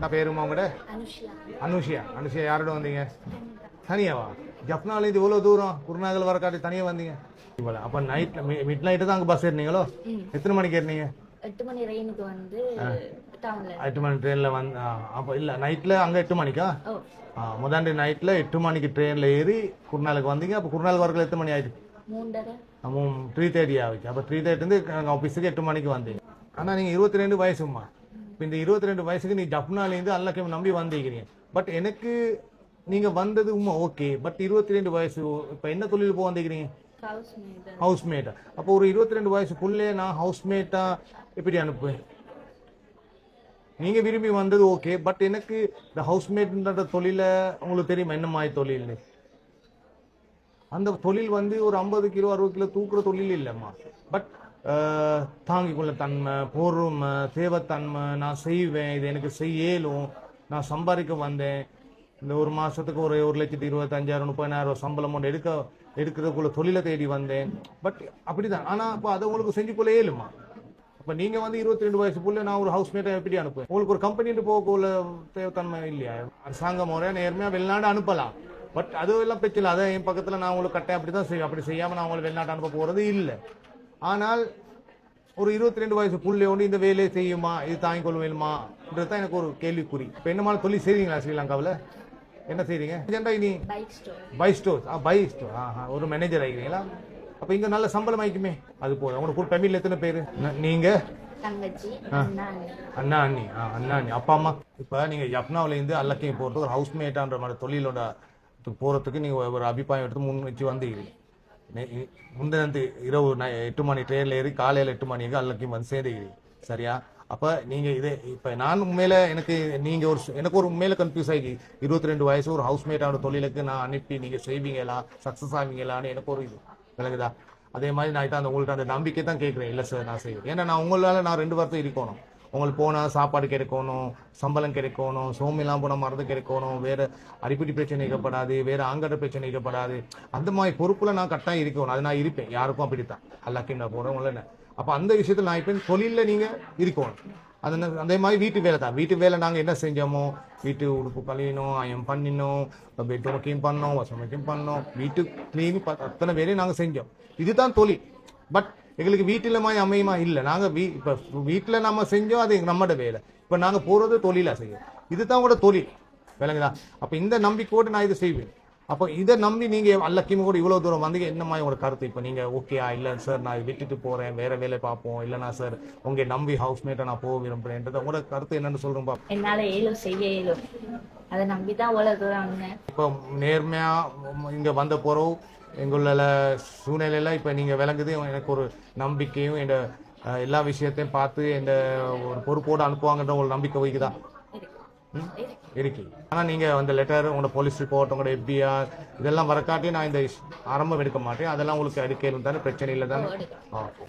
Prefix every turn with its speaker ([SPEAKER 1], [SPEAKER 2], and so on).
[SPEAKER 1] கரெக்டாக பேருமா உங்கள்கிட்ட? அனுஷியா யாரோட வந்தீங்க? தனியாவா? ஜப்னாலேருந்து இவ்வளோ தூரம் குருநாகல் வர காட்டி தனியாக வந்தீங்க? இவ்வளோ அப்போ நைட்டில் மிட் நைட்டு தான் அங்கே பஸ் ஏறினீங்களோ? எத்தனை மணிக்கு ஏறினீங்க?
[SPEAKER 2] 8 மணி ட்ரெயினுக்கு வந்து
[SPEAKER 1] 8 மணி ட்ரெயினில் வந்து அப்போ இல்லை நைட்டில் அங்கே 8 மணிக்கா? முதாண்டி நைட்டில் 8 மணிக்கு ட்ரெயினில் ஏறி குருநாளுக்கு வந்தீங்க. அப்போ குருநாள் வரக்குள்ள எத்தனை மணி ஆயிடுச்சு? 3:30 ஆகிடுச்சு. அப்போ 3:30 ஆஃபீஸுக்கு 8 மணிக்கு வந்தீங்க. ஆனால் நீங்கள் 22 வயசுமா. இப்போ இந்த 22 வயசுக்கு நீ ஜப்னாலேருந்து அல்லாஹ்வை நம்பி வந்திருக்கிறீங்க. பட் எனக்கு நீங்கள் வந்தது உண்மை ஓகே. பட் 22 வயசு இப்போ என்ன தொழில் போக வந்திருக்கிறீங்க? ஹவுஸ்மேட்டா. அப்போ ஒரு 22 வயசுக்குள்ளே நான் ஹவுஸ்மேட்டா எப்படி அனுப்புவேன்? நீங்க விரும்பி வந்தது ஓகே. பட் எனக்கு இந்த ஹவுஸ்மேட்ன்ற தொழிலை உங்களுக்கு தெரியுமா என்ன மாதிரி தொழில்? அந்த தொழில் வந்து ஒரு 50 கிலோ 60 கிலோ தூக்குற தொழில் இல்லைம்மா. பட் தாங்கிக்கொள்ள தன்மை, பொறுமை, தேவைத்தன்மை, நான் செய்வேன், இது எனக்கு செய்யலும், நான் சம்பாதிக்க வந்தேன், இந்த ஒரு மாசத்துக்கு ஒரு 1,25,000 30,000 சம்பளம் ஒன்று எடுக்கிறதுக்குள்ள தொழிலை தேடி வந்தேன். பட் அப்படிதான். ஆனா இப்போ அதை உங்களுக்கு செஞ்சு கொள்ள இயலுமா? அப்போ நீங்க வந்து 22 வயசுக்குள்ள நான் ஒரு ஹவுஸ்மேட்டை எப்படி அனுப்புவேன்? உங்களுக்கு ஒரு கம்பெனிட்டு போகக்குள்ள தேவைத்தன்மை இல்லையா? அரசாங்க முறையா நேர்மையா வெளிநாடு அனுப்பலாம். பட் அது எல்லாம் பிரச்சனை. அதை என் பக்கத்தில் நான் உங்களுக்கு கட்டேன் அப்படி தான் செய்வேன். அப்படி செய்யாமல் நான் உங்களை வெளிநாட்டு அனுப்ப போகிறது இல்லை. ஆனால் ஒரு 22 வயசு புள்ளை ஒன்று இந்த வேலையை செய்யுமா, இது தாங்கிக் கொள்வேலுமான்றது தான் எனக்கு ஒரு கேள்விக்குறி. இப்போ என்னமான தொழில் செய்றீங்களா ஸ்ரீலங்காவில்? என்ன செய்றீங்க? நீ பைக் ஸ்டோர் ஒரு மேனேஜர் ஆகிக்கிறீங்களா? அப்போ இங்கே நல்ல சம்பளம் ஆகிக்குமே. அது போதும். உங்களுக்கு ஃபேமிலியில் எத்தனை பேர்? நீங்க அண்ணா அண்ணி அப்பா அம்மா. இப்போ நீங்கள் ஜப்னாவிலேருந்து அல்லாஹ்வை போகிறது ஒரு ஹவுஸ்மேட்டான்ற மாதிரி தொழிலோட போகிறதுக்கு நீங்கள் ஒரு அபிப்பிராயம் எடுத்து முன் வச்சு வந்தீங்க. முந்தினத்து இரவு 8 மணி ட்ரெயினில் ஏறி காலையில் 8 மணிக்கு அல்லாஹ்வை வந்து சேர்ந்துக்கிறீங்க. சரியா? அப்போ நீங்கள் இதே இப்போ நான் உண்மையில எனக்கு ஒரு உண்மையில கன்ஃபியூஸ் ஆகி 22 வயசு ஒரு ஹவுஸ்மேட்டான தொழிலுக்கு நான் அனுப்பி நீங்கள் செய்வீங்களா, சக்ஸஸ் ஆவீங்களான்னு எனக்கு ஒரு இது விளங்குதா? அதே மாதிரி நான் அந்த உங்கள்கிட்ட அந்த நம்பிக்கை தான் கேட்குறேன். இல்லை சார் நான் செய்வேன். ஏன்னா நான் உங்களால் நான் 2 வாரத்தை இருக்கணும். உங்களுக்கு போனால் சாப்பாடு கிடைக்கணும், சம்பளம் கிடைக்கணும், சோமிலாம் போனால் மருந்து கிடைக்கணும், வேறு அடிப்படை பிரச்சனை இருக்கப்படாது, வேறு ஆங்கட பிரச்சனை இருக்கப்படாது. அந்த மாதிரி பொறுப்பில் நான் கட்டாயம் இருக்கணும். அது நான் இருப்பேன். யாருக்கும் அப்படித்தான் அல்லாஹ்க்கு நான் போகிறவங்கள. அப்போ அந்த விஷயத்தில் நான் இப்போ தொழிலில் நீங்கள் இருக்கணும். அதே மாதிரி வீட்டு வேலை தான். வீட்டு வேலை நாங்கள் என்ன செஞ்சோமோ, வீட்டு உடுப்பு கழியணும், அயம் பண்ணினோம், பெட்ரூம் க்ளீன் பண்ணோம், வாஷிங் மிஷின் பண்ணோம், வீட்டு க்ளீன் அத்தனை வேலையும் நாங்கள் செஞ்சோம். இதுதான் தொழில். பட் எங்களுக்கு வீட்டில் மாதிரி அமையுமா? இல்லை. நாங்கள் இப்போ வீட்டில் நம்ம செஞ்சோம், அது நம்மளோட வேலை. இப்போ நாங்கள் போகிறது தொழிலாக செய்யும். இதுதான் உங்களோட தொழில். விளங்குதா? அப்போ இந்த நம்பிக்கையோடு நான் இதை செய்வேன். அப்போ இதை நம்பி நீங்கள் அல்லாஹ்வை கூட இவ்வளோ தூரம் வந்தீங்க. என்ன மாதிரி உங்களோட கருத்து? இப்போ நீங்கள் ஓகேயா? இல்லை சார் நான் விட்டுட்டு போகிறேன், வேறு வேலை பார்ப்போம், இல்லைனா சார் உங்கள் நம்பி ஹவுஸ்மேட்டை நான் போக விரும்புகிறேன்றது உங்களோட கருத்து என்னன்னு சொல்கிறோம்பா?
[SPEAKER 2] என்னால் செய்ய இயலும். அதை நம்பி தான் இவ்வளோ தூரம் வந்தேன். இப்போ
[SPEAKER 1] நேர்மையாக இங்கே வந்த போகிறோம் எங்களோட சூழ்நிலையில் இப்போ நீங்கள் விளங்குது. எனக்கு ஒரு நம்பிக்கையும் இந்த எல்லா விஷயத்தையும் பார்த்து இந்த ஒரு பொறுப்போடு அனுப்புவாங்கன்ற ஒரு நம்பிக்கை வைக்குதா? இருக்கு. ஆனால் நீங்கள் அந்த லெட்டர், உங்களோட போலீஸ் ரிப்போர்ட், உங்களோட FBI இதெல்லாம் வரக்காட்டி நான் இந்த ஆரம்பம் எடுக்க மாட்டேன். அதெல்லாம் உங்களுக்கு எடுக்கலும் தானே? பிரச்சனை இல்லை தானே?